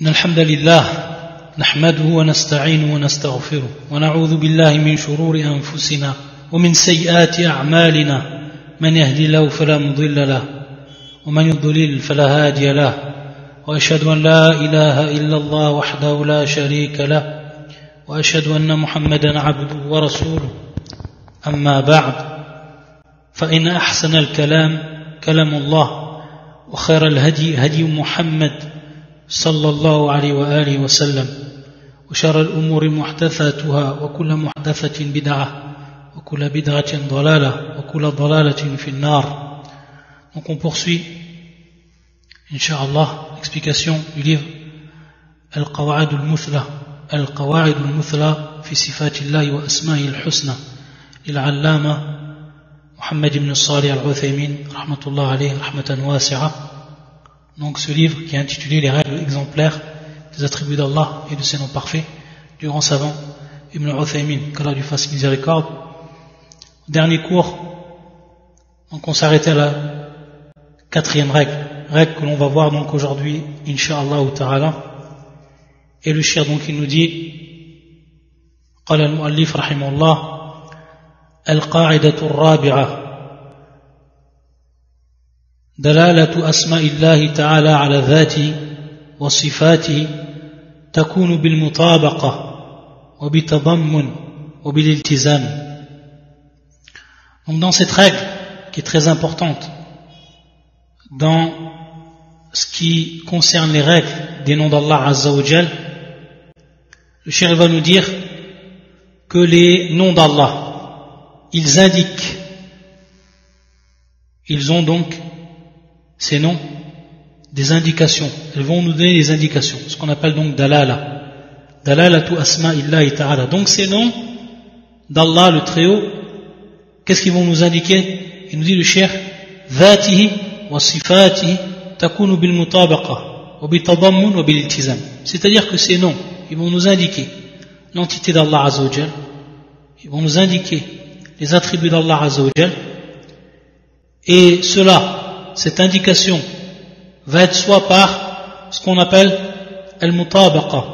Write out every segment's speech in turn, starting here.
إن الحمد لله نحمده ونستعينه ونستغفره ونعوذ بالله من شرور أنفسنا ومن سيئات أعمالنا من يهدي الله فلا مضل له ومن يضلل فلا هادي له وأشهد أن لا إله إلا الله وحده لا شريك له وأشهد أن محمدا عبده ورسوله أما بعد فإن أحسن الكلام كلام الله وخير الهدي هدي محمد صلى الله عليه وآله وسلم وشر الأمور محدثاتها وكل محدثة بدعة وكل بدعة ضلالة وكل ضلالة في النار. Donc on poursuit, Inch'Allah, l'explication du livre Al-Qawa'id al-Muthla, Al-Qawa'id al-Muthla fi sifatillahi wa asma'i al-husna للعلامة Muhammad ibn Salih al-Uthaymin rahmatullah alayhi rahmatan wasi'a. Donc ce livre qui est intitulé Les règles exemplaires des attributs d'Allah et de ses noms parfaits du grand savant Ibn Uthaymin, qu'Allah lui fasse miséricorde. Dernier cours, donc on s'arrêtait à la quatrième règle que l'on va voir donc aujourd'hui, Inch'Allah ta'ala. Et le shir donc il nous dit قال المؤلف رحمه الله القاعدة الرابعة دلالة أسماء الله تعالى على ذاته وصفاته تكون بالمطابقة وبالتضمن وبالالتزام. Donc dans cette règle qui est très importante dans ce qui concerne les règles des noms d'Allah Azza wa Jal, le cheikh va nous dire que les noms d'Allah ils indiquent, ils ont donc ces noms des indications, elles vont nous donner des indications, ce qu'on appelle donc dalala, dalalatu asma'illahi ta'ala. Donc ces noms d'Allah le Très-Haut, qu'est-ce qu'ils vont nous indiquer? Il nous dit le cheikh dhatihi wa sifatihi takunu bil mutabaqa wa bil tadammun wa bil iltizam. C'est-à-dire que ces noms, ils vont nous indiquer l'entité d'Allah Azza wa Jal, ils vont nous indiquer les attributs d'Allah Azza wa Jal, et cela, cette indication va être soit par ce qu'on appelle al-mutabaqa,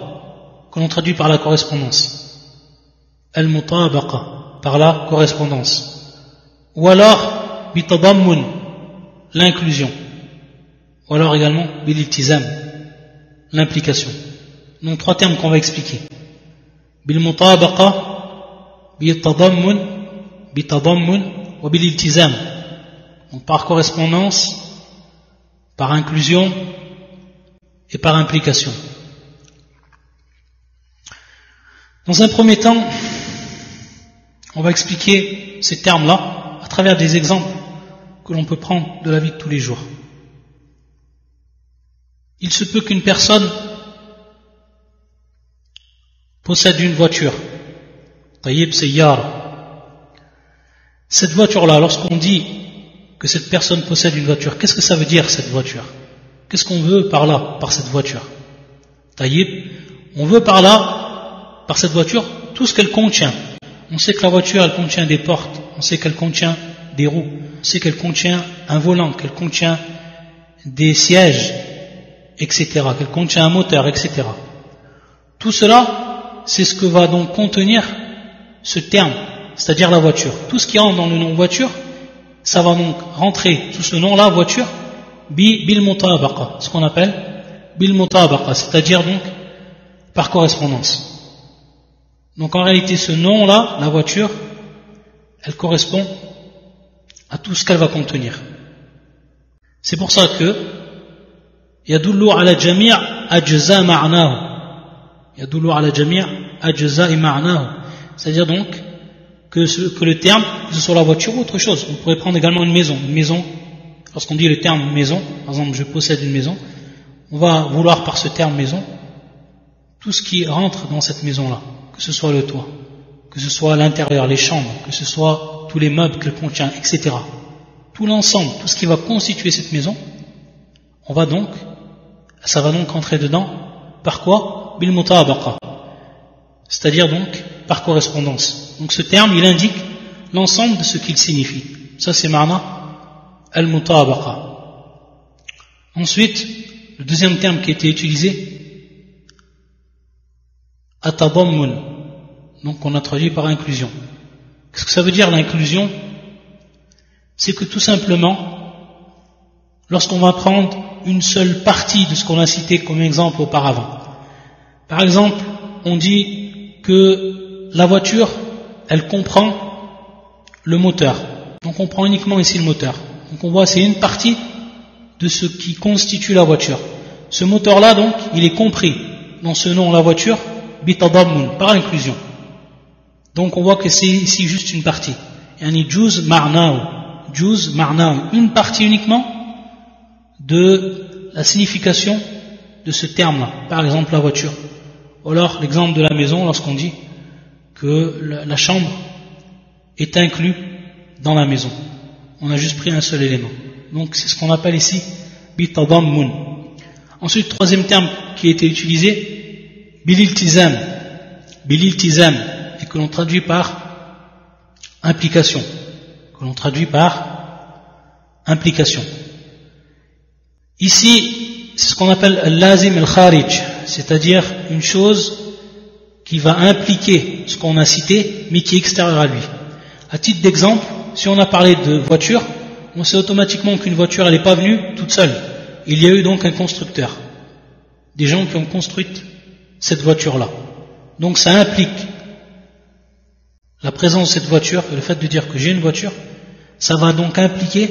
que l'on traduit par la correspondance, al-mutabaqa, par la correspondance, ou alors bitadammun, l'inclusion, ou alors également bil-iltizam, l'implication. Donc trois termes qu'on va expliquer: bil-mutabaqa, bil-tadammun, bitadammun ou bil-iltizam. Donc par correspondance, par inclusion et par implication. Dans un premier temps, on va expliquer ces termes-là à travers des exemples que l'on peut prendre de la vie de tous les jours. Il se peut qu'une personne possède une voiture, tayyib sayyara. Cette voiture-là, lorsqu'on dit que cette personne possède une voiture, qu'est-ce que ça veut dire cette voiture? Qu'est-ce qu'on veut par là, par cette voiture? Taïb, on veut par là, par cette voiture, tout ce qu'elle contient. On sait que la voiture, elle contient des portes, on sait qu'elle contient des roues, on sait qu'elle contient un volant, qu'elle contient des sièges, etc., qu'elle contient un moteur, etc. Tout cela, c'est ce que va donc contenir ce terme, c'est-à-dire la voiture. Tout ce qui entre dans le nom voiture, ça va donc rentrer sous ce nom-là, voiture, bil mutabaqa, ce qu'on appelle bil mutabaqa, c'est-à-dire donc par correspondance. Donc en réalité, ce nom-là, la voiture, elle correspond à tout ce qu'elle va contenir. C'est pour ça que yadullu ala jami' ajza ma'nahu, yadullu ala jami' ajza'i ma'nahu, c'est-à-dire donc que le terme, que ce soit la voiture ou autre chose. On pourrait prendre également une maison. Une maison, lorsqu'on dit le terme maison, par exemple je possède une maison, on va vouloir par ce terme maison tout ce qui rentre dans cette maison-là, que ce soit le toit, que ce soit l'intérieur, les chambres, que ce soit tous les meubles qu'elle contient, etc. Tout l'ensemble, tout ce qui va constituer cette maison, ça va donc rentrer dedans, par quoi? Bil mutabaqa, c'est-à-dire donc par correspondance. Donc ce terme, il indique l'ensemble de ce qu'il signifie. Ça c'est ma'na al-mutabaqa. Ensuite, le deuxième terme qui a été utilisé, atadammun. Donc on a traduit par inclusion. Qu'est-ce que ça veut dire l'inclusion? C'est que tout simplement, lorsqu'on va prendre une seule partie de ce qu'on a cité comme exemple auparavant. Par exemple, on dit que la voiture, elle comprend le moteur. Donc on prend uniquement ici le moteur. Donc on voit c'est une partie de ce qui constitue la voiture. Ce moteur-là donc, il est compris dans ce nom la voiture, bitadammun, par inclusion. Donc on voit que c'est ici juste une partie. Yani juz ma'na'u, une partie uniquement de la signification de ce terme-là. Par exemple la voiture. Ou alors l'exemple de la maison lorsqu'on dit que la chambre est inclue dans la maison. On a juste pris un seul élément. Donc c'est ce qu'on appelle ici bitadammun. Ensuite, troisième terme qui a été utilisé, bililtizam, et que l'on traduit par implication. Ici, c'est ce qu'on appelle al-lazim al-kharij, c'est-à-dire une chose qui va impliquer ce qu'on a cité, mais qui est extérieur à lui. À titre d'exemple, si on a parlé de voiture, on sait automatiquement qu'une voiture, elle n'est pas venue toute seule. Il y a eu donc un constructeur. Des gens qui ont construit cette voiture-là. Donc ça implique la présence de cette voiture, et le fait de dire que j'ai une voiture, ça va donc impliquer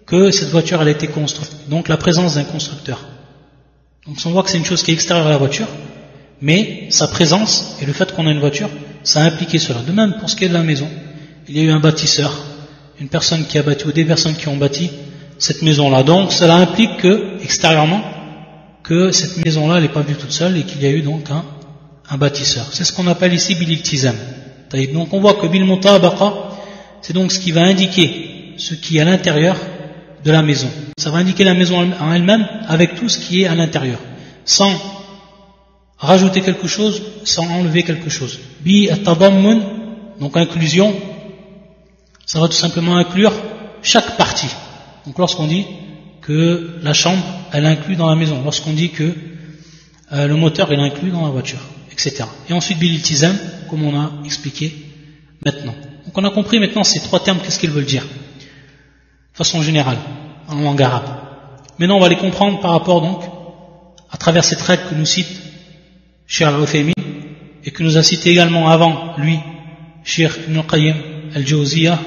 que cette voiture elle a été construite. Donc la présence d'un constructeur. Donc on voit que c'est une chose qui est extérieure à la voiture, mais sa présence et le fait qu'on a une voiture, ça a impliqué cela. De même pour ce qui est de la maison, il y a eu un bâtisseur, une personne qui a bâti ou des personnes qui ont bâti cette maison-là. Donc cela implique que, extérieurement, que cette maison-là elle n'est pas vue toute seule et qu'il y a eu donc un bâtisseur. C'est ce qu'on appelle ici bililtizam. Donc on voit que bil mutabaqa, c'est donc ce qui va indiquer ce qui est à l'intérieur de la maison. Ça va indiquer la maison en elle-même avec tout ce qui est à l'intérieur, sans rajouter quelque chose, sans enlever quelque chose. Bi at-tadammun, donc inclusion, ça va tout simplement inclure chaque partie. Donc lorsqu'on dit que la chambre, elle inclut dans la maison, lorsqu'on dit que le moteur, il inclut dans la voiture, etc. Et ensuite bililtizam, comme on a expliqué maintenant. Donc on a compris maintenant ces trois termes, qu'est-ce qu'ils veulent dire, de façon générale, en langue arabe. Maintenant on va les comprendre par rapport donc, à travers cette règle que nous cite Cheikh Al-Uthaymin, et que nous a cité également avant lui, Cheikh Ibn Qayyim Al-Jawziyah,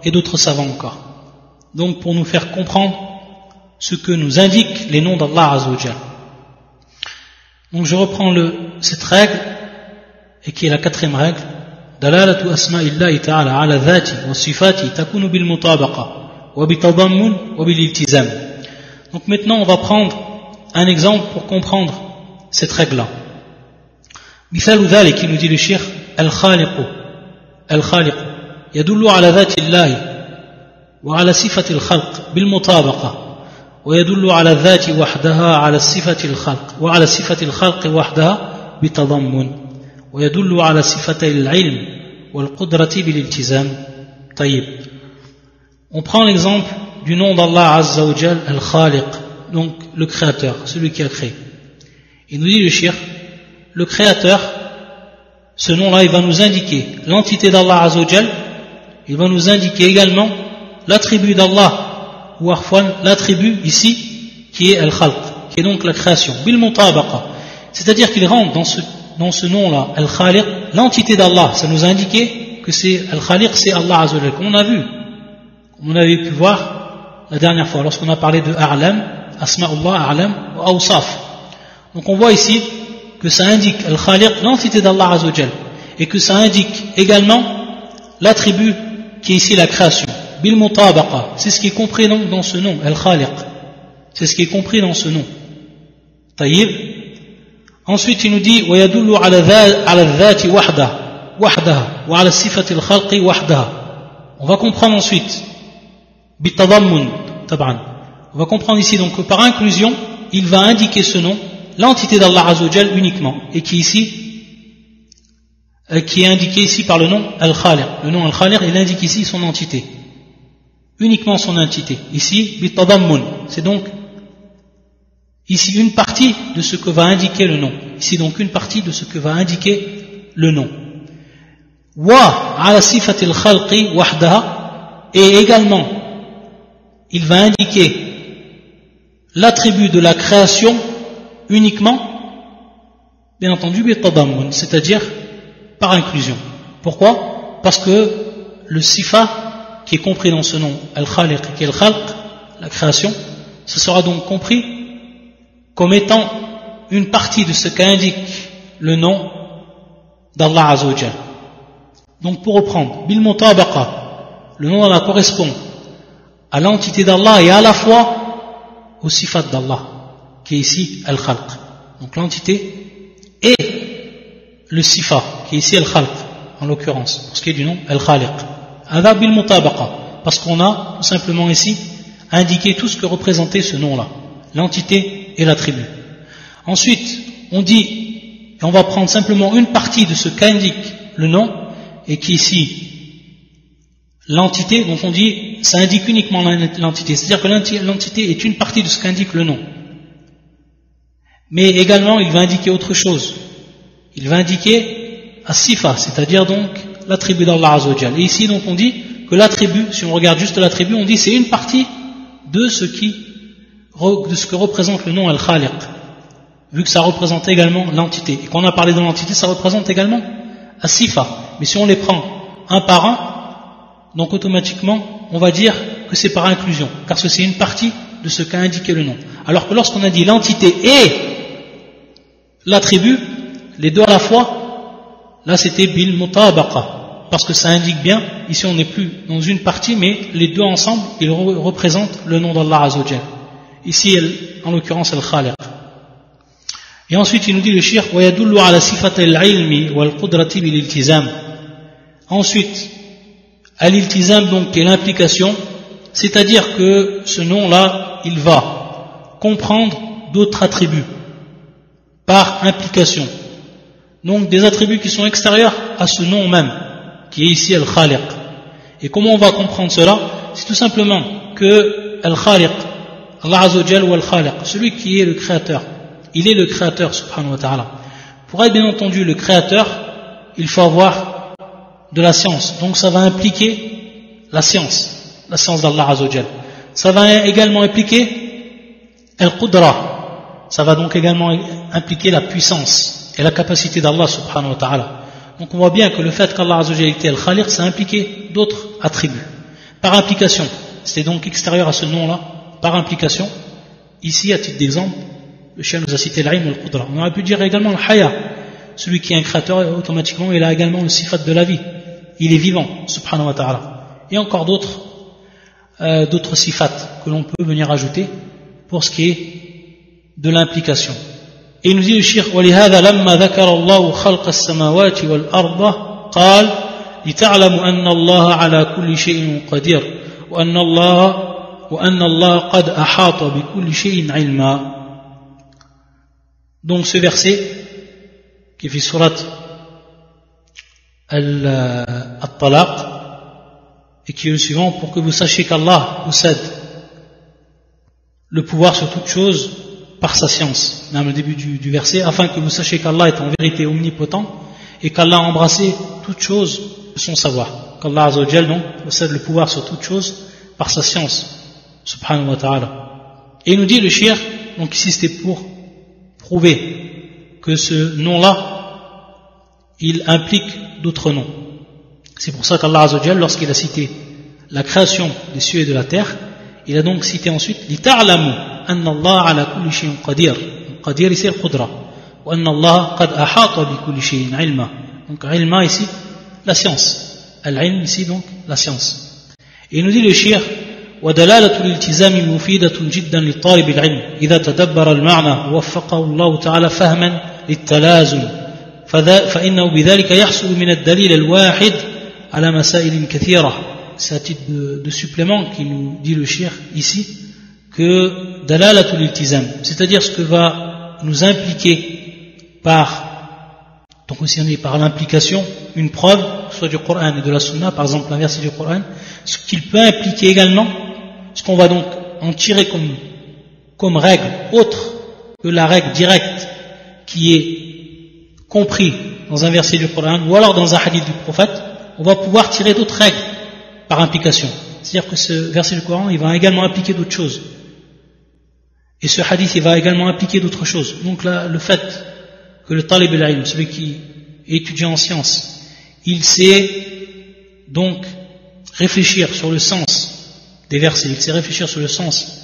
et d'autres savants encore. Donc pour nous faire comprendre ce que nous indiquent les noms d'Allah Azza wa Jal. Donc je reprends cette règle, et qui est la quatrième règle. Dalalatu asma'illahi ta'ala ala dhati wa sifati takunu bil mutabaqa wa bitadammun wa bil iltizam. Donc maintenant on va prendre un exemple pour comprendre cette règle-là. Mithalu dhalik, qui nous dit le Cheikh, al-khaliqu yadullu ala dhati Allahi wa ala sifati al-khalq bil mutabaqa ويدل على الذات وحدها على الصفة الخلق وعلى صفة الخلق وحدها بتضمن ويدل على صفتي العلم والقدرة بالالتزام. طيب. On prend l'exemple du nom d'Allah Azza wa Jal, Al-Khaliq, donc le créateur, celui qui a créé. Il nous dit le Cheikh, le créateur, ce nom-là, il va nous indiquer l'entité d'Allah Azza wa Jal, il va nous indiquer également l'attribut d'Allah, ou arfwan, l'attribut ici qui est Al-Khalq, qui est donc la création, bil mutabaqa, c'est-à-dire qu'il rentre dans ce nom-là, Al-Khaliq, l'entité d'Allah. Ça nous a indiqué que c'est Al-Khaliq, c'est Allah Azza wa Jal, comme on a vu, comme on avait pu voir la dernière fois lorsqu'on a parlé de A'lam, Asma'ullah, A'lam ou Awsaf. Donc on voit ici que ça indique Al-Khaliq, l'entité d'Allah Azza wa Jal, et que ça indique également l'attribut qui est ici la création. Bil mutabaqa, c'est ce qui est compris donc dans ce nom, Al-Khaliq. C'est ce qui est compris dans ce nom. Taïb. Ensuite, il nous dit وَيَدُلُّ عَلَى الذَّاتِ وَحْدَهَا وَعَلَى الصِّفَةِ الْخَلْقِ وَحْدَهَا. On va comprendre ensuite بِالتَّضَمُّن طبعا. On va comprendre ici donc que par inclusion, il va indiquer ce nom, l'entité d'Allah Azza wa Jal uniquement, et qui est indiqué ici par le nom Al-Khaliq. Le nom Al-Khaliq, il indique ici son entité. Uniquement son entité. Ici, bitadammun, c'est donc ici une partie de ce que va indiquer le nom. Ici donc une partie de ce que va indiquer le nom. Wa ala sifatil khalqi wahdaha, et également il va indiquer l'attribut de la création uniquement, bien entendu, bitadammun, c'est-à-dire par inclusion. Pourquoi? Parce que le sifa qui est compris dans ce nom, al-khaliq, qui est le khalq, la création, ce sera donc compris comme étant une partie de ce qu'indique le nom d'Allah Azza wa Jal. Donc pour reprendre, bil mutabaqa, le nom d'Allah correspond à l'entité d'Allah et à la fois au sifat d'Allah, qui est ici al-khalq. Donc l'entité et le sifa, qui est ici al-khalq, en l'occurrence, pour ce qui est du nom al-khaliq. Hadha bil mutabaqa, parce qu'on a tout simplement ici indiqué tout ce que représentait ce nom-là, l'entité et l'attribut. Ensuite, on dit, et on va prendre simplement une partie de ce qu'indique le nom, et qui ici l'entité, donc on dit, ça indique uniquement l'entité, c'est-à-dire que l'entité est une partie de ce qu'indique le nom. Mais également, il va indiquer autre chose. Il va indiquer as-sifa, c'est-à-dire donc l'attribut d'Allah Azza wa Jal. Et ici, donc, on dit que l'attribut, si on regarde juste l'attribut, on dit c'est une partie de ce que représente le nom al-khaliq, vu que ça représente également l'entité. Et quand on a parlé de l'entité, ça représente également as-sifa. Mais si on les prend un par un, donc automatiquement, on va dire que c'est par inclusion, car c'est une partie de ce qu'a indiqué le nom. Alors que lorsqu'on a dit l'entité et l'attribut, les deux à la fois, là c'était bil mutabaqa, parce que ça indique bien, ici on n'est plus dans une partie, mais les deux ensemble, ils représentent le nom d'Allah Azza wa Jal. Ici, en l'occurrence, al-khaliq. Et ensuite, il nous dit le shirk, wa yadullu ala sifati al-ilmi wal qudrati bil iltizam. Ensuite, al-iltizam, donc, qui est l'implication, c'est-à-dire que ce nom-là, il va comprendre d'autres attributs par implication. Donc des attributs qui sont extérieurs à ce nom même, qui est ici al-khaliq. Et comment on va comprendre cela? C'est tout simplement que al-khaliq, Allah Azza wa Jal ou al-khaliq, celui qui est le créateur, il est le créateur subhanahu wa ta'ala. Pour être bien entendu le créateur, il faut avoir de la science. Donc ça va impliquer la science d'Allah Azza wa Jal. Ça va également impliquer al-qudra, ça va donc également impliquer la puissance et la capacité d'Allah subhanahu wa ta'ala. Donc on voit bien que le fait qu'Allah Azza wa Jal était al-khaliq, ça impliquait d'autres attributs. Par implication, c'était donc extérieur à ce nom-là, par implication. Ici, à titre d'exemple, le chien nous a cité l'ilm et al-qudra. On aurait pu dire également le haya, celui qui est un créateur, automatiquement il a également le sifat de la vie. Il est vivant, subhanahu wa ta'ala. Et encore d'autres sifats que l'on peut venir ajouter pour ce qui est de l'implication. Et il nous dit le shirk, وَلِهَذَا لَمَّا ذَكَرَ اللَّهُ خَلْقَ السَّمَاوَاتِ وَالْأَرْضَ قال لتعلموا أن الله على كل شيء قدير وأن الله قد أحاط بكل شيء علما. Donc ce verset qui fait surat al-Talaq et qui est le suivant, pour que vous sachiez qu'Allah possède le pouvoir sur toute chose par sa science, dans le début du verset, afin que vous sachiez qu'Allah est en vérité omnipotent et qu'Allah a embrassé toute chose de son savoir, qu'Allah Azza wa Jal donc possède le pouvoir sur toute chose par sa science subhanahu wa ta'ala. Et il nous dit le shir, donc ici c'était pour prouver que ce nom-là il implique d'autres noms. C'est pour ça qu'Allah Azza wa Jal, lorsqu'il a cité la création des cieux et de la terre, il a donc cité ensuite لِتَعْلَمُوا أَنَّ اللَّهَ عَلَى كُلِّ شَيْءٍ قَدِيرٌ. قدير ici القدرة. وَأَنَّ اللَّهَ قَدْ أَحَاطَ بِكُلِّ شَيْءٍ عِلْمًا. Donc ilma ici, la science. Al-ilm ici donc, la science. Et il nous dit le shir, ودلالة الالتزام مفيدة جدا للطالب العلم إذا تدبر المعنى ووفقه الله تعالى فهما للتلازم فإنه بذلك يحصل من الدليل الواحد على مسائل كثيرة. C'est à titre de supplément qui nous dit le shir ici que dalalatul iltizam, c'est-à-dire ce que va nous impliquer donc aussi on est par l'implication une preuve, soit du Coran et de la Sunna, par exemple un verset du Coran, ce qu'il peut impliquer également, ce qu'on va donc en tirer comme règle autre que la règle directe qui est compris dans un verset du Coran ou alors dans un hadith du prophète, on va pouvoir tirer d'autres règles par implication. C'est-à-dire que ce verset du Coran, il va également impliquer d'autres choses. Et ce hadith, il va également impliquer d'autres choses. Donc là, le fait que le talib al-ilm, celui qui est étudiant en sciences, il sait donc réfléchir sur le sens des versets, il sait réfléchir sur le sens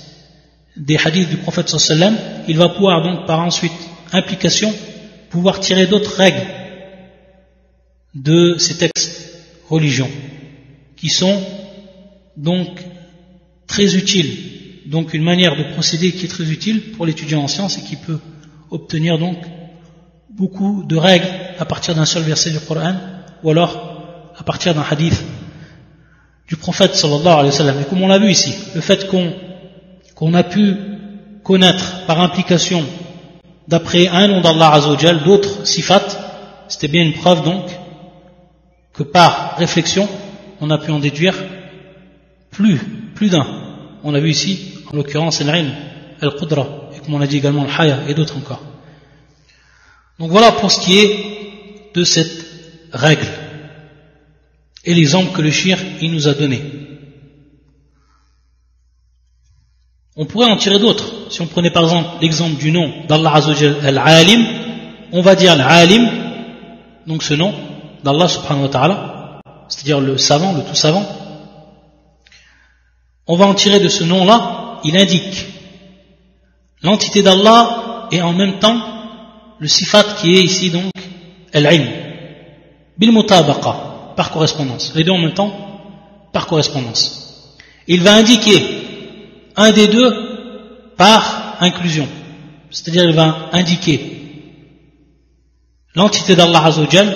des hadiths du prophète sallallahu alayhi wa sallam, il va pouvoir donc par ensuite implication pouvoir tirer d'autres règles de ces textes religions qui sont donc très utiles, donc une manière de procéder qui est très utile pour l'étudiant en sciences et qui peut obtenir donc beaucoup de règles à partir d'un seul verset du Coran ou alors à partir d'un hadith du prophète sallallahu alayhi wa sallam. Et comme on l'a vu ici, le fait qu'on a pu connaître par implication d'après un nom d'Allah Azza wa Jal d'autres sifat, c'était bien une preuve donc que par réflexion on a pu en déduire plus d'un. On a vu ici en l'occurrence al-ilm, al-qudra, et comme on a dit également al-haya et d'autres encore. Donc voilà pour ce qui est de cette règle et l'exemple que le shir il nous a donné. On pourrait en tirer d'autres. Si on prenait par exemple l'exemple du nom d'Allah Azza wa Jal, al-alim, on va dire al-alim, donc ce nom d'Allah subhanahu wa ta'ala, c'est-à-dire le savant, le tout savant. On va en tirer de ce nom-là, il indique l'entité d'Allah et en même temps le sifat qui est ici donc al-ilm, bil mutabaqa, par correspondance, les deux en même temps par correspondance. Il va indiquer un des deux par inclusion, c'est-à-dire il va indiquer l'entité d'Allah Azza wa Jal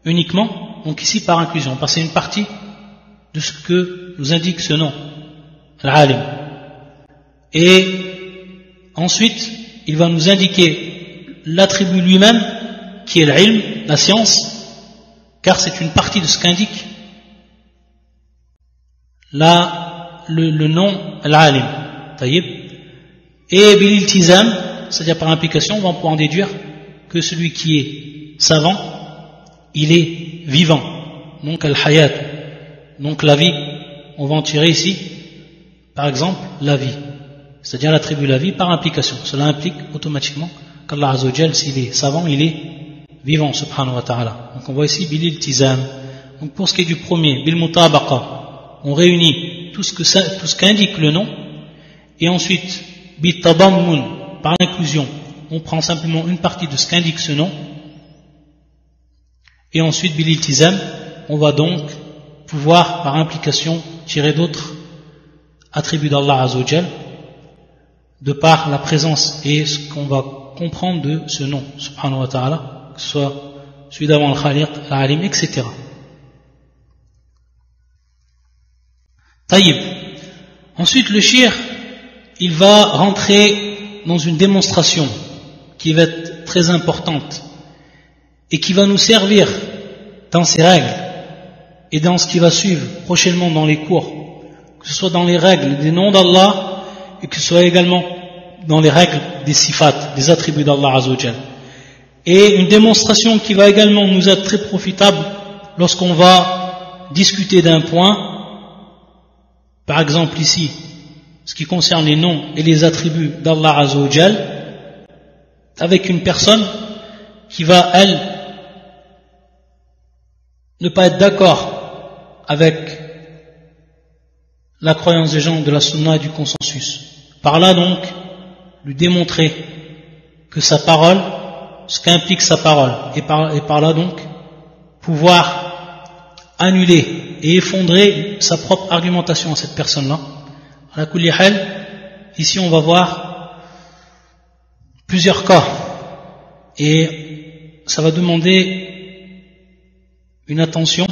uniquement, donc ici par inclusion, parce que c'est une partie de ce que nous indique ce nom, al-alim. Et ensuite, il va nous indiquer l'attribut lui-même, qui est l'ilm, la science, car c'est une partie de ce qu'indique le nom al-alim. Taïb. Et bil-iltizam, c'est-à-dire par implication, on va pouvoir en déduire que celui qui est savant, il est vivant. Donc al-hayat, donc la vie, on va en tirer ici, par exemple, la vie, c'est-à-dire l'attribut la vie par implication. Cela implique automatiquement qu'Allah Azza wa Jal, s'il est savant, il est vivant, subhanahu wa ta'ala. Donc on voit ici bil-iltizam. Donc pour ce qui est du premier, bil-mutabaqa, on réunit tout ce qu'indique le nom, et ensuite bil-tadammun, par l'inclusion, on prend simplement une partie de ce qu'indique ce nom, et ensuite bil-iltizam, on va donc pouvoir par implication tirer d'autres attributs d'Allah Azza wa Jal de par la présence et ce qu'on va comprendre de ce nom subhanahu wa ta'ala, que ce soit celui d'avant le Khaliq, l'Alim, etc. Taïb. Ensuite le shir il va rentrer dans une démonstration qui va être très importante et qui va nous servir dans ces règles et dans ce qui va suivre prochainement dans les cours, que ce soit dans les règles des noms d'Allah et que ce soit également dans les règles des sifat, des attributs d'Allah Azza wa Jal. Et une démonstration qui va également nous être très profitable lorsqu'on va discuter d'un point, par exemple ici, ce qui concerne les noms et les attributs d'Allah Azza wa Jal, avec une personne qui va, elle, ne pas être d'accord avec la croyance des gens de la sunna et du consensus. Par là donc, lui démontrer que sa parole, ce qu'implique sa parole, et par là donc, pouvoir annuler et effondrer sa propre argumentation à cette personne-là. Ala kulli hal, ici on va voir plusieurs cas, et ça va demander une attention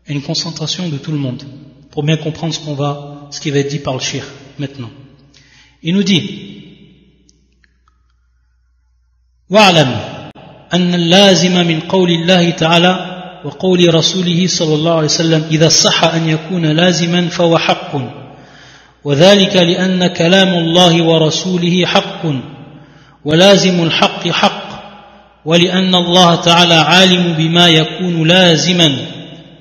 et une concentration de tout le monde pour bien comprendre ce qui va être dit par le shir maintenant. Il nous dit وَاعْلَمْ أَنَّ اللَّازِمَ مِنْ قَوْلِ اللَّهِ تَعَالَى وَقَوْلِ رَسُولِهِ صلى الله عليه وسلم إذا صح أن يكون لازما فهو حق وذلك لأن كلام الله ورسوله حق ولازم الحق حق ولأن الله تعالى عالم بما يكون لازما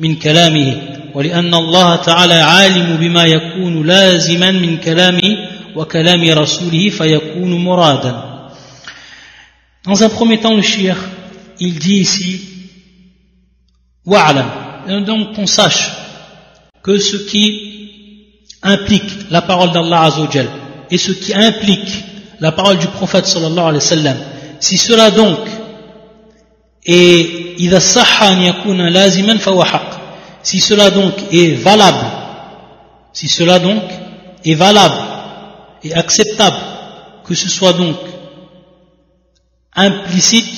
من كلامه ولأن الله تعالى عالم بما يكون لازما من كلامه وكلام رسوله فيكون مرادا. Dans un premier temps, le cheikh, il dit ici wa'lam, donc qu'on sache que ce qui implique la parole d'Allah Azza wa Jal et ce qui implique la parole du prophète sallallahu alayhi wa sallam, si cela donc est idha sahha an yakuna laziman fa huwa haqq, si cela donc est valable, si cela donc est valable et acceptable, que ce soit donc implicite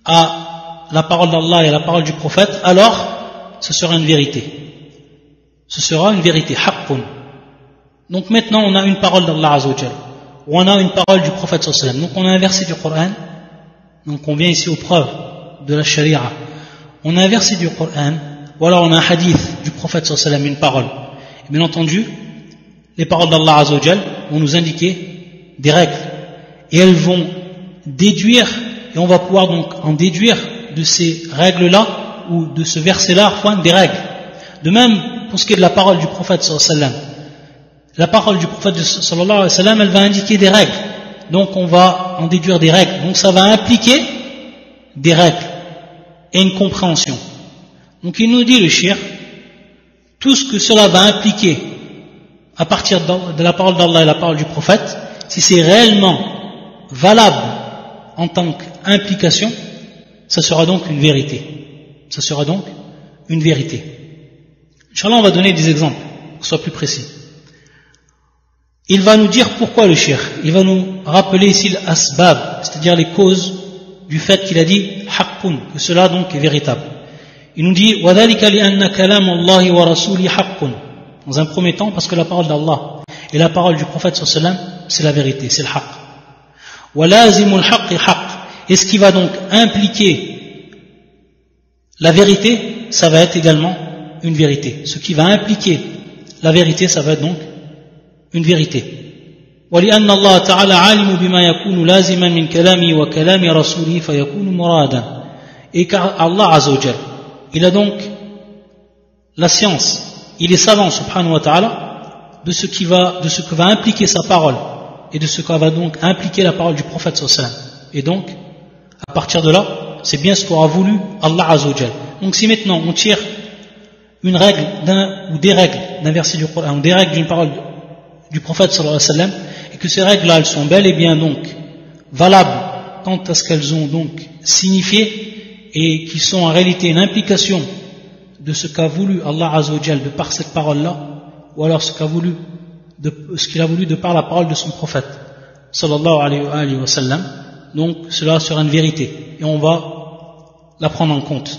à la parole d'Allah et à la parole du prophète, alors ce sera une vérité. Ce sera une vérité, haqqun. Donc maintenant on a une parole d'Allah Azza wa Jal, ou on a une parole du prophète sallallahu alayhi wa sallam. Donc on a un verset du Coran, donc on vient ici aux preuves de la sharia. On a un verset du Coran, ou alors on a un hadith du prophète sallallahu alayhi wa sallam, une parole. Et bien entendu, les paroles d'Allah Azza wa Jal vont nous indiquer des règles, et elles vont déduire, et on va pouvoir donc en déduire de ces règles-là, ou de ce verset-là, des règles. De même, pour ce qui est de la parole du prophète sallallahu alayhi wa sallam, la parole du prophète sallallahu alayhi wa sallam, elle va indiquer des règles. Donc on va en déduire des règles. Donc ça va impliquer des règles et une compréhension. Donc il nous dit le cheikh, tout ce que cela va impliquer à partir de la parole d'Allah et la parole du prophète, si c'est réellement valable en tant qu'implication, ça sera donc une vérité. Ça sera donc une vérité. Inch'Allah, on va donner des exemples pour que ce soit plus précis. Il va nous dire pourquoi le cheikh. Il va nous rappeler ici l'asbab, c'est-à-dire les causes du fait qu'il a dit haqqun, que cela donc est véritable. Il nous dit وَذَلِكَ لِأَنَّ كَلَامَ اللَّهِ وَرَسُولِهِ حَقٌّ. Dans un premier temps, parce que la parole d'Allah et la parole du prophète sallallahu alayhi wa sallam, c'est la vérité, c'est le haqq. وَلَازِمُ الْحَقِّ حَقٌّ. Et ce qui va donc impliquer la vérité, ça va être également une vérité. Ce qui va impliquer la vérité, ça va être donc une vérité. وَلِأَنَّ اللَّهَ تَعَالَى عَالِمُ بِمَا يَكُونُ لَازِمًا مِنْ كَلَامِهِ وَكَلَامِ رَسُولِهِ فَيَكُونُ مُرَادًا. Et car Allah Azza wa Jal, il a donc la science, il est savant subhanahu wa ta'ala de ce que va impliquer sa parole et de ce que va donc impliquer la parole du prophète sallallahu alayhi wa sallam. Et donc, à partir de là, c'est bien ce qu'aura voulu Allah Azza wa Jal. Donc si maintenant on tire une règle ou des règles d'un verset du Coran ou des règles d'une parole du prophète sallallahu alayhi wa sallam, et que ces règles-là, elles sont bel et bien donc valables quant à ce qu'elles ont donc signifié et qui sont en réalité une implication de ce qu'a voulu Allah Azza wa Jal de par cette parole-là, ou alors ce qu'il a voulu de par la parole de son prophète sallallahu alayhi wa sallam, donc cela sera une vérité et on va la prendre en compte.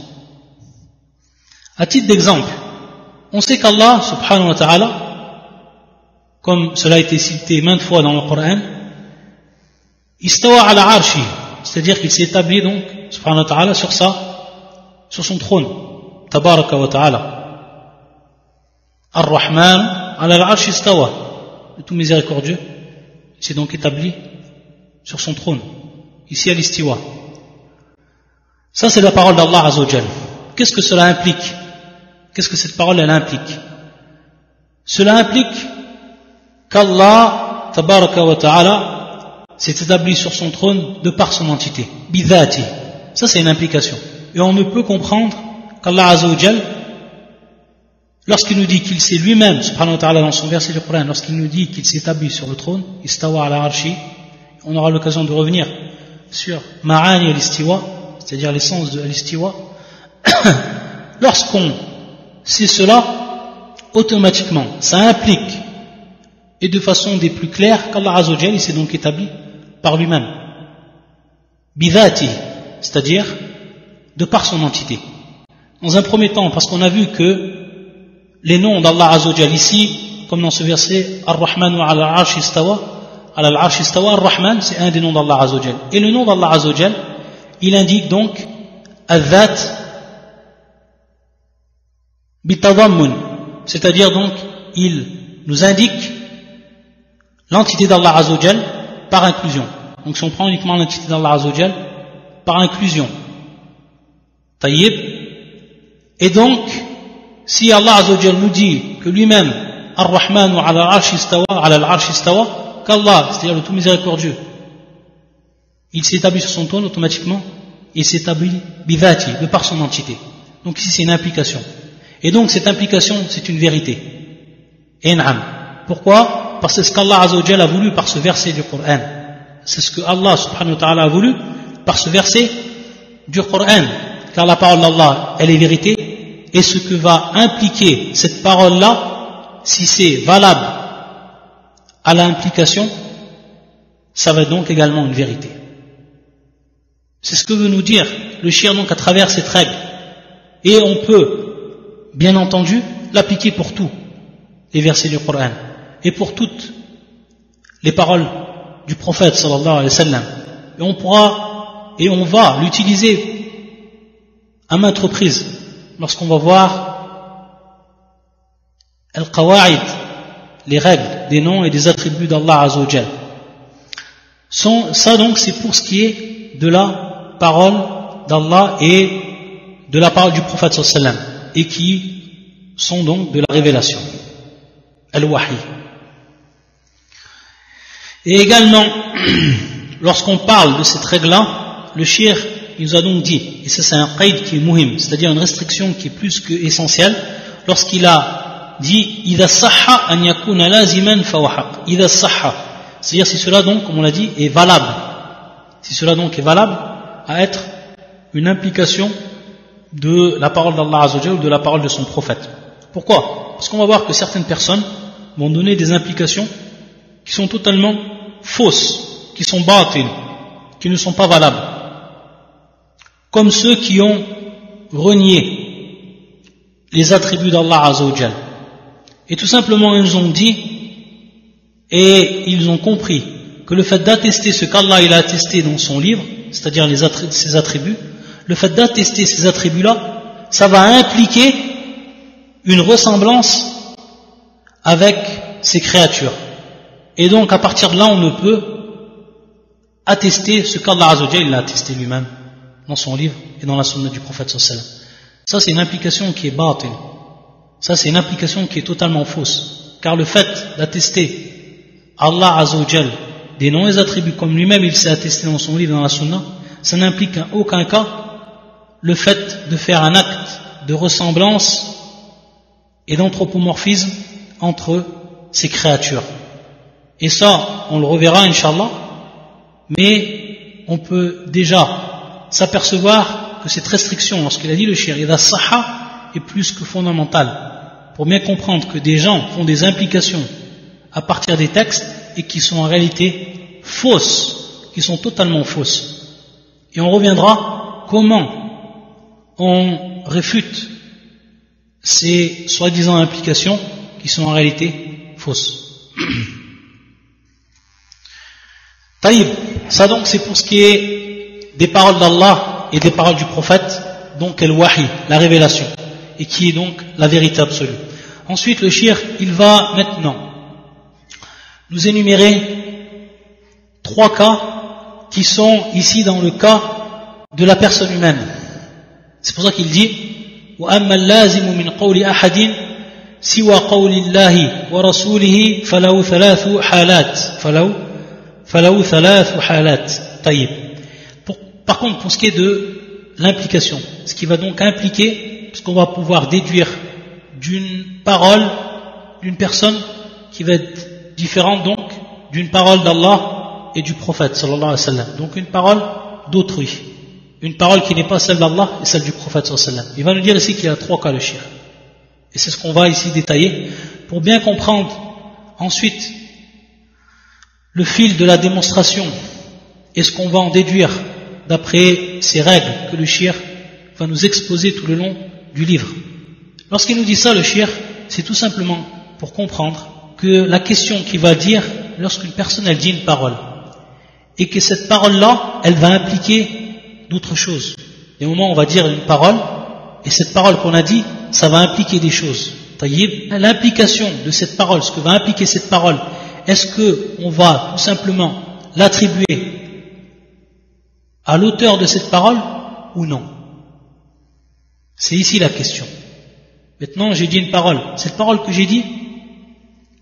À titre d'exemple, on sait qu'Allah subhanahu wa ta'ala, comme cela a été cité maintes fois dans le Coran, istawa ala arshi, c'est-à-dire qu'il s'est établi donc subhanahu wa ta'ala sur son trône, tabaraka wa ta'ala. Ar-Rahman ala al-arshi istawa, le tout miséricordieux, il s'est donc établi sur son trône, ici à l'istiwa. Ça c'est la parole d'Allah Azza wa Jal. Qu'est-ce que cela implique? Qu'est-ce que cette parole elle implique? Cela implique qu'Allah tabaraka wa ta'ala s'est établi sur son trône de par son entité, bidhati. Ça c'est une implication. Et on ne peut comprendre qu'Allah Azza wa Jal, lorsqu'il nous dit qu'il s'est lui-même, subhanahu wa ta'ala, dans son verset du Coran, lorsqu'il nous dit qu'il s'est établi sur le trône, istawa ala arshi, on aura l'occasion de revenir sur ma'ani al-istiwa, c'est-à-dire l'essence de al-istiwa. Lorsqu'on sait cela, automatiquement, ça implique, et de façon des plus claires, qu'Allah Azza wa Jal, il s'est donc établi par lui-même. Bidhati, c'est-à-dire de par son entité. Dans un premier temps, parce qu'on a vu que les noms d'Allah Azza wa Jal ici, comme dans ce verset, Ar-Rahman wa ala al-arsh istawa, Ar-Rahman, c'est un des noms d'Allah Azza wa Jal. Et le nom d'Allah Azza wa Jal, il indique donc Al-Dhat bitadammun, c'est-à-dire donc il nous indique l'entité d'Allah Azza wa Jal par inclusion. Donc si on prend uniquement l'entité d'Allah Azza wa Jal, par inclusion. Taïb. Et donc, si Allah Azza wa Jal nous dit que lui-même, Ar-Rahman wa ala al-Arsh istawa, qu'Allah, c'est-à-dire le tout miséricordieux, il s'établit sur son trône automatiquement, il s'établit bidhati, de par son entité. Donc ici c'est une implication. Et donc cette implication c'est une vérité. En'am. Pourquoi? Parce que c'est ce qu'Allah Azza wa Jal a voulu par ce verset du Coran. C'est ce que Allah subhanahu wa ta'ala a voulu par ce verset du Coran. Car la parole d'Allah elle est vérité. Et ce que va impliquer cette parole-là, si c'est valable à l'implication, ça va donc également une vérité. C'est ce que veut nous dire le shir donc à travers cette règle. Et on peut, bien entendu, l'appliquer pour tous les versets du Coran et pour toutes les paroles du prophète sallallahu alayhi wa sallam. Et on pourra et on va l'utiliser à maintes reprises lorsqu'on va voir al-qawa'id, les règles des noms et des attributs d'Allah Azza wa Jal. Ça donc c'est pour ce qui est de la parole d'Allah et de la parole du prophète sallallahu alayhi wa sallam, et qui sont donc de la révélation, al-wahi. Et également, lorsqu'on parle de cette règle-là, le shir il nous a donc dit, et ça c'est un qaïd qui est muhim, c'est-à-dire une restriction qui est plus que essentielle, lorsqu'il a dit idha sahha an yakuna laziman fa huwa haqq. Idha sahha, c'est-à-dire si cela donc, comme on l'a dit, est valable, si cela donc est valable à être une implication de la parole d'Allah Azza wa Jalla ou de la parole de son prophète. Pourquoi? Parce qu'on va voir que certaines personnes vont donner des implications qui sont totalement fausses, qui sont batil, qui ne sont pas valables. Comme ceux qui ont renié les attributs d'Allah Azza wa Jalla. Et tout simplement ils ont dit et ils ont compris que le fait d'attester ce qu'Allah il a attesté dans son livre, c'est-à-dire ses attributs, le fait d'attester ces attributs-là, ça va impliquer une ressemblance avec ses créatures. Et donc à partir de là, on ne peut attester ce qu'Allah Azza wa Jalla il a attesté lui-même dans son livre et dans la sunna du prophète sallallahu alayhi wa sallam. Ça c'est une implication qui est batil. Ça c'est une implication qui est totalement fausse. Car le fait d'attester Allah Azza wa Jalla des noms et des attributs comme lui-même il s'est attesté dans son livre et dans la sunna, ça n'implique en aucun cas le fait de faire un acte de ressemblance et d'anthropomorphisme entre ces créatures. Et ça, on le reverra, Inch'Allah, mais on peut déjà s'apercevoir que cette restriction, lorsqu'il a dit le shir, idha sahha, est plus que fondamentale, pour bien comprendre que des gens font des implications à partir des textes et qui sont en réalité fausses, qui sont totalement fausses. Et on reviendra comment on réfute ces soi-disant implications qui sont en réalité fausses. Taïb, ça donc c'est pour ce qui est des paroles d'Allah et des paroles du prophète, donc al-wahi, la révélation, et qui est donc la vérité absolue. Ensuite le shir, il va maintenant nous énumérer 3 cas qui sont ici dans le cas de la personne humaine. C'est pour ça qu'il dit وَأَمَّا اللَّازِمُ مِنْ قَوْلِ أَحَدٍ سِوَى قَوْلِ اللَّهِ وَرَسُولِهِ فَلَهُ ثَلَاثُ حَالَاتٍ طيب. Par contre, pour ce qui est de l'implication, ce qui va donc impliquer, ce qu'on va pouvoir déduire d'une parole d'une personne qui va être différente donc d'une parole d'Allah et du prophète sallallahu alayhi wa sallam. Donc une parole d'autrui, une parole qui n'est pas celle d'Allah et celle du prophète sallallahu alayhi wa sallam. Il va nous dire ici qu'il y a 3 cas le shir. Et c'est ce qu'on va ici détailler pour bien comprendre ensuite le fil de la démonstration et ce qu'on va en déduire d'après ces règles que le shir va nous exposer tout le long du livre. Lorsqu'il nous dit ça, le shir, c'est tout simplement pour comprendre que la question qu'il va dire lorsqu'une personne elle dit une parole et que cette parole-là, elle va impliquer d'autres choses. Et au moment où on va dire une parole, et cette parole qu'on a dit, ça va impliquer des choses. L'implication de cette parole, ce que va impliquer cette parole, est-ce qu'on va tout simplement l'attribuer à l'auteur de cette parole ou non? C'est ici la question. Maintenant, j'ai dit une parole. Cette parole que j'ai dit,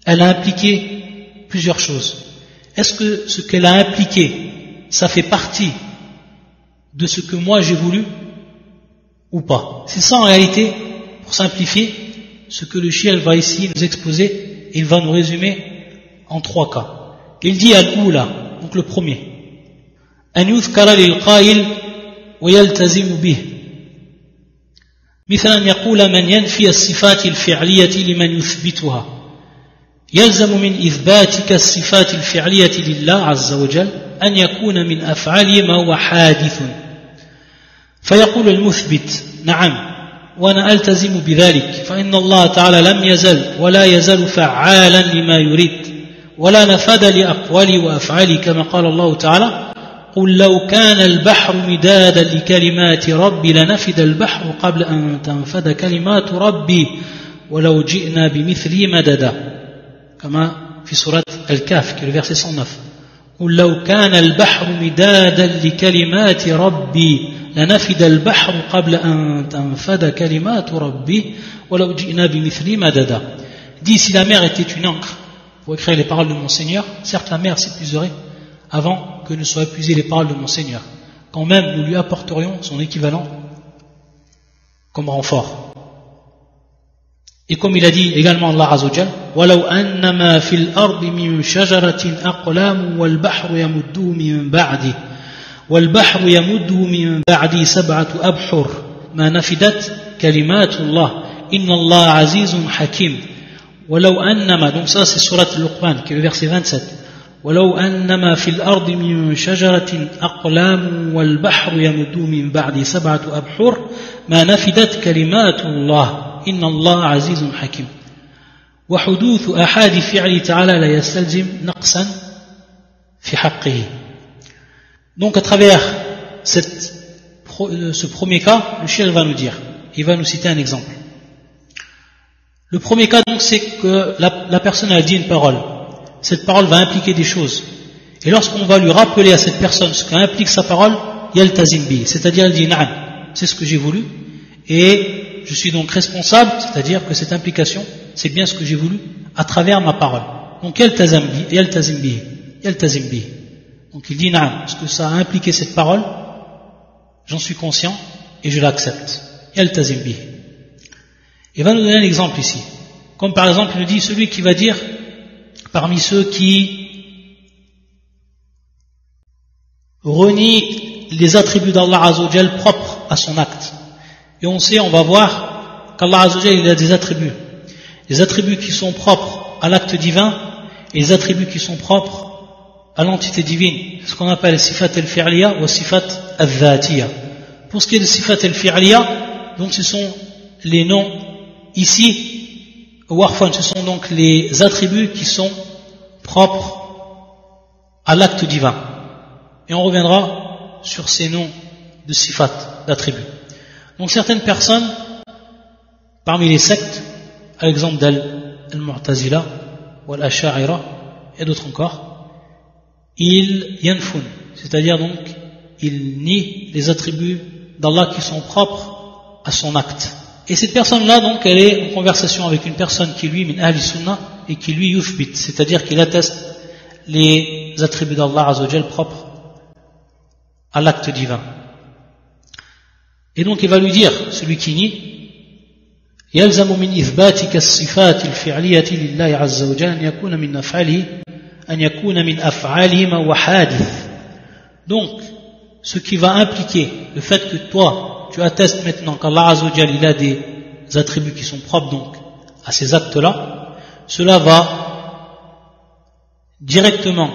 elle a impliqué plusieurs choses. Est-ce que ce qu'elle a impliqué, ça fait partie de ce que moi j'ai voulu ou pas? C'est ça en réalité, pour simplifier, ce que le Cheikh va ici nous exposer, et il va nous résumer en 3 cas. Il dit al-oula, donc le premier. أن يذكر للقائل ويلتزم به مثل أن يقول من ينفي الصفات الفعلية لمن يثبتها يلزم من إثباتك الصفات الفعلية لله عز وجل أن يكون من أفعاله ما هو حادث فيقول المثبت نعم وأنا ألتزم بذلك فإن الله تعالى لم يزل ولا يزال فعالا لما يريد ولا نفذ لأقوالي وأفعالي كما قال الله تعالى قل لو كان البحر مدادا لكلمات ربي لنفد البحر قبل أن تنفد كلمات ربي ولو جئنا بمثله مددا كما في سورة الكهف qui est le verset 109 قل لو كان البحر مدادا لكلمات ربي لنفد البحر قبل أن تنفد كلمات ربي ولو جئنا بمثله مددا. Dit si la mer était une encre pour écrire les paroles de mon Seigneur, certes la mer s'épuiserait avant que ne soient épuisées les paroles de mon Seigneur. Quand même nous lui apporterions son équivalent comme renfort. Et comme il a dit également Allah Azza wa Jal, وَلَوْ أَنَّمَا فِي الْأَرْضِ مِنْ شَجَرَةٍ أَقْلَامٌ وَالْبَحْرُ يَمُدُّهُ مِنْ بَعْدِهِ والبحر يمده من بعدي 7 أبحر ما نفدت كلمات الله إن الله عزيز حكيم ولو أنما donc ça c'est surat Luqman qui est le verset 27 ولو أنما في الأرض من شجرة أقلام والبحر يمده من بعدي 7 أبحر ما نفدت كلمات الله إن الله عزيز حكيم وحدوث أحاد فعل تعالى لا يستلزم نقصا في حقه. Donc à travers ce premier cas, le Cheikh va nous dire, il va nous citer un exemple. Le premier cas donc c'est que la personne a dit une parole. Cette parole va impliquer des choses. Et lorsqu'on va lui rappeler à cette personne ce qu'implique sa parole, yaltazim bi, c'est-à-dire elle dit na'am, c'est ce que j'ai voulu, et je suis donc responsable, c'est-à-dire que cette implication, c'est bien ce que j'ai voulu à travers ma parole. Donc yaltazim bi. Donc il dit na'am, parce que ça a impliqué cette parole, j'en suis conscient et je l'accepte. Yaltazim bi. Il va nous donner un exemple ici. Comme par exemple, il nous dit celui qui va dire parmi ceux qui renient les attributs d'Allah Azza wa Jal propres à son acte. Et on sait, on va voir qu'Allah Azza wa Jal il a des attributs. Les attributs qui sont propres à l'acte divin et les attributs qui sont propres à l'entité divine, ce qu'on appelle sifat al-fi'liya ou sifat al-dhatiya. Pour ce qui est de sifat al-fi'liya, donc ce sont les noms ici, warfan, ce sont donc les attributs qui sont propres à l'acte divin. Et on reviendra sur ces noms de sifat, d'attributs. Donc certaines personnes, parmi les sectes, à l'exemple d'al-Mu'tazila ou al-Ash'a'ira et d'autres encore, ils yanfun, c'est-à-dire donc ils nient les attributs d'Allah qui sont propres à son acte. Et cette personne-là donc elle est en conversation avec une personne qui lui min ahli sunnah et qui lui yuthbit, c'est-à-dire qu'il atteste les attributs d'Allah Azza wa Jal propres à l'acte divin. Et donc il va lui dire, celui qui nie, يلزم من إثباتك الصفات الفعلية لله عز وجل أن يكون من أفعاله أن يكون من أفعاله ما هو حادث. Donc, ce qui va impliquer le fait que toi, tu attestes maintenant qu'Allah Azza wa Jal il a des attributs qui sont propres donc à ces actes-là, cela va directement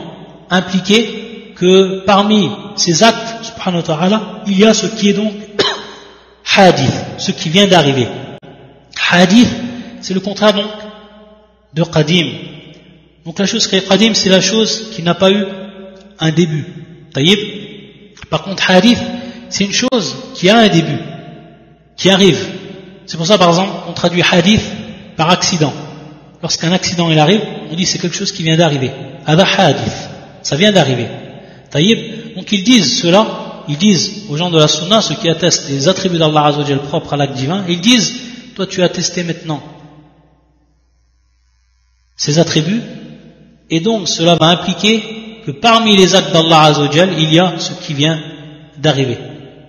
impliquer que parmi ces actes, subhanahu wa ta'ala, il y a ce qui est donc hadith, ce qui vient d'arriver. Hadith, c'est le contraire donc de qadim. Donc la chose qui est qadim, c'est la chose qui n'a pas eu un début. Taïb. Par contre, hadith, c'est une chose qui a un début, qui arrive. C'est pour ça, par exemple, on traduit hadith par accident. Lorsqu'un accident il arrive, on dit c'est quelque chose qui vient d'arriver. Hada hadith, ça vient d'arriver. Taïb. Donc ils disent cela ils disent aux gens de la sunna, ceux qui attestent les attributs d'Allah Azzawajal propres à l'acte divin, ils disent, toi tu as attesté maintenant ces attributs, et donc cela va impliquer que parmi les actes d'Allah Azzawajal, il y a ce qui vient d'arriver,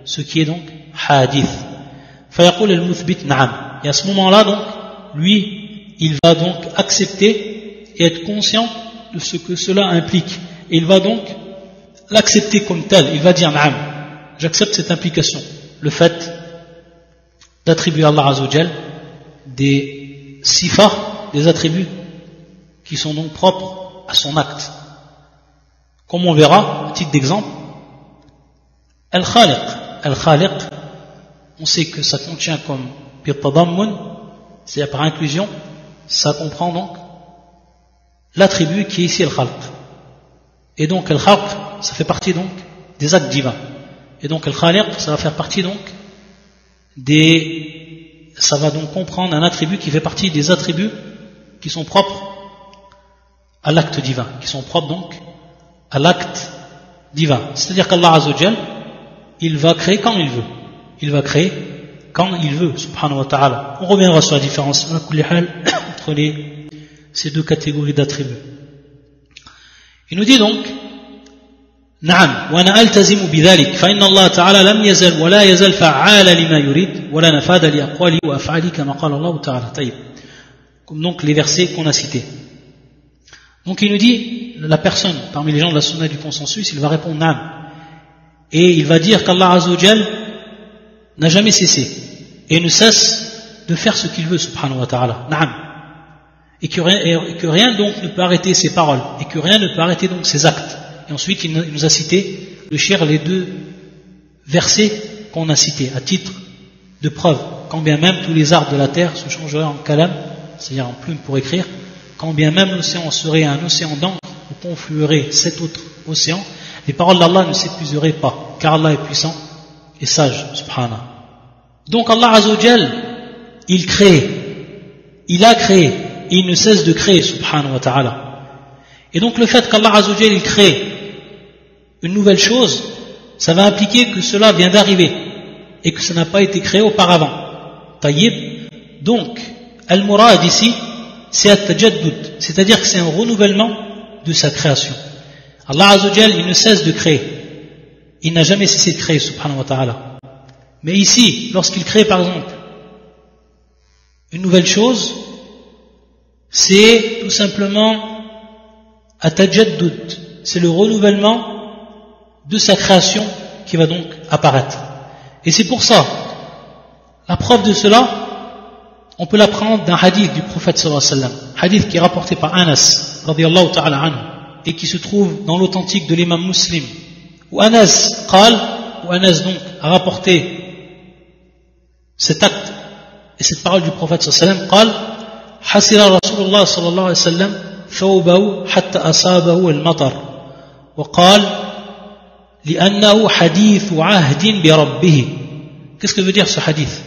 ce qui est donc hadith. Fayaqul al-muthbit na'am. Et à ce moment-là, donc, lui, il va donc accepter et être conscient de ce que cela implique. Et il va donc l'accepter comme tel. Il va dire na'am. J'accepte cette implication. Le fait d'attribuer à Allah Azzawajal des sifas, des attributs qui sont donc propres à son acte. Comme on verra, à titre d'exemple, Al-Khaliq. Al-Khaliq, on sait que ça contient comme bir-tadammun, c'est-à-dire par inclusion, ça comprend donc l'attribut qui est ici Al-Khalq. Et donc Al-Khalq, ça fait partie donc des actes divins. Et donc Al-Khaliq, ça va faire partie donc ça va donc comprendre un attribut qui fait partie des attributs qui sont propres à l'acte divin, qui sont propres donc à l'acte divin. C'est-à-dire qu'Allah Azzawajal, il va créer quand il veut. Il va créer quand il veut, subhanahu wa ta'ala. On reviendra sur la différence entre ces deux catégories d'attributs. Il nous dit donc, نعم وأنا ألتزم بذلك فإن الله تعالى لم يزل ولا يزل فعال لما يريد ولا نفاذ لأقواله وأفعاله كما قال الله تعالى. طيب. Comme donc les versets qu'on a cités. Donc il nous dit, la personne parmi les gens de la sunna du consensus, il va répondre na'am. Et il va dire qu'Allah Azzawajal n'a jamais cessé et ne cesse de faire ce qu'il veut, subhanahu wa ta'ala. Na'am. Et que rien donc ne peut arrêter ses paroles et que rien ne peut arrêter donc ses actes. Et ensuite il nous a cité le shir les deux versets qu'on a cités à titre de preuve. Quand bien même tous les arbres de la terre se changeraient en kalam, c'est-à-dire en plume pour écrire, quand bien même l'océan serait un océan d'encre où confluerait 7 autres océans, les paroles d'Allah ne s'épuiseraient pas, car Allah est puissant et sage, subhanah. Donc Allah Azzawajal, il crée, il a créé, et il ne cesse de créer, subhanahu wa ta'ala. Et donc le fait qu'Allah Azzawajal, il crée une nouvelle chose, ça va impliquer que cela vient d'arriver, et que ça n'a pas été créé auparavant. Tayyib. Donc, al-murad ici, c'est at-tajaddud, c'est-à-dire que c'est un renouvellement de sa création. Allah Azzawajal, il ne cesse de créer. Il n'a jamais cessé de créer, subhanahu wa ta'ala. Mais ici, lorsqu'il crée par exemple une nouvelle chose, c'est tout simplement at-tajaddud, c'est le renouvellement de sa création qui va donc apparaître. Et c'est pour ça, la preuve de cela, on peut l'apprendre d'un hadith du prophète sallallahu alayhi wa sallam, hadith qui est rapporté par Anas radiyallahu ta'ala anhu et qui se trouve dans l'authentique de l'imam Muslim, où Anas donc a rapporté cet acte et cette parole du prophète sallallahu alayhi wa sallam, hasira Rasulullah sallallahu alayhi wa sallam thawbahu hatta asabahu al-matar wa qal li'annahu hadithu ahdin bi rabbih. Qu'est-ce que veut dire ce hadith?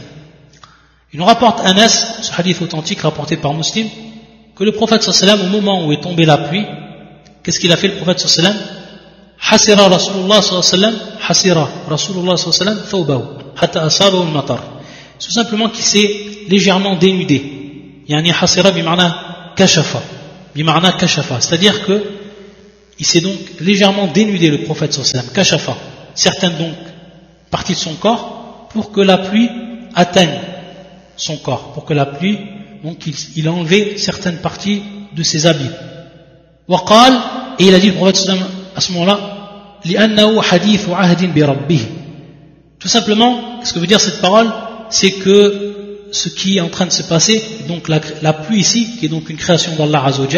Il nous rapporte Anas, ce hadith authentique rapporté par Muslim, que le prophète sallallahu alayhi wa sallam, au moment où est tombée la pluie, qu'est-ce qu'il a fait le prophète sallallahu alayhi wa sallam? Hasira Rasulullah sallallahu alayhi wa sallam, hasira Rasulullah sallallahu alayhi wa sallam, thawbahu, hatta asabahu al-matar. Tout simplement qu'il s'est légèrement dénudé. Yani hasira bima'na kashafa. Bima'na kashafa. C'est-à-dire que il s'est donc légèrement dénudé, le prophète sallallahu alayhi wa sallam, kashafa. Certaines donc parties de son corps, pour que la pluie atteigne son corps, pour que la pluie, donc il a enlevé certaines parties de ses habits. Waqal, et il a dit le prophète sallallahu alayhi wa sallam à ce moment-là, li'annahu hadithu ahdin bi rabbih. Tout simplement, ce que veut dire cette parole, c'est que ce qui est en train de se passer, donc la pluie ici, qui est donc une création d'Allah Azzawajal,